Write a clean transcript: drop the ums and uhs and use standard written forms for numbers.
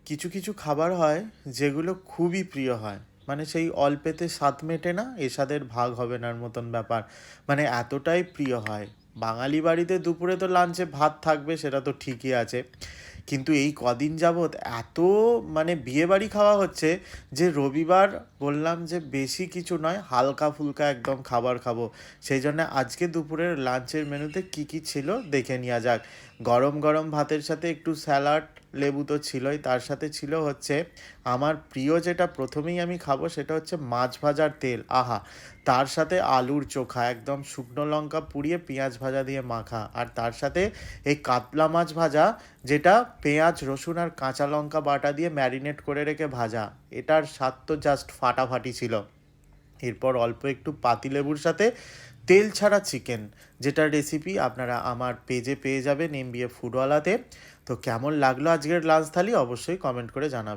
কিছু কিছু খাবার হয় যেগুলো খুবই প্রিয় হয়, মানে সেই অল্পেতে স্বাদ মেটে না, এ স্বাদের ভাগ হবে নার মতন ব্যাপার। মানে এতটাই প্রিয় হয়। বাঙালি বাড়িতে দুপুরে তো লাঞ্চে ভাত থাকবে, সেটা তো ঠিকই আছে, কিন্তু এই কদিন যাবৎ এত মানে বিয়ে বাড়ি খাওয়া হচ্ছে যে রবিবার বললাম যে বেশি কিছু নয়, হালকা ফুলকা একদম খাবার খাবো। সেই জন্য আজকে দুপুরের লাঞ্চের মেনুতে কি কি ছিল দেখে নেওয়া যাক। গরম গরম ভাতের সাথে একটু স্যালাড, লেবু তো ছিলই, তার সাথে ছিল হচ্ছে আমার প্রিয় যেটা প্রথমেই আমি খাবো সেটা হচ্ছে মাছ ভাজার তেল, আহা। তার সাথে আলুর চোখা একদম শুকনো লঙ্কা পুড়িয়ে পেঁয়াজ ভাজা দিয়ে মাখা, আর তার সাথে এই কাতলা মাছ ভাজা, যেটা পেঁয়াজ রসুন আর কাঁচা লঙ্কা বাটা দিয়ে ম্যারিনেট করে রেখে ভাজা। এটার স্বাদ তো জাস্ট ফাটাফাটি ছিল। এরপর অল্প একটু পাতিলেবুর সাথে তেল ছাড়া চিকেন, যেটার রেসিপি আপনারা আমার পেজে পেয়ে যাবেন এমবিএ ফুডওয়ালাতে। তো কেমন লাগলো আজকের লাঞ্চ থালি অবশ্যই কমেন্ট করে জানাবেন।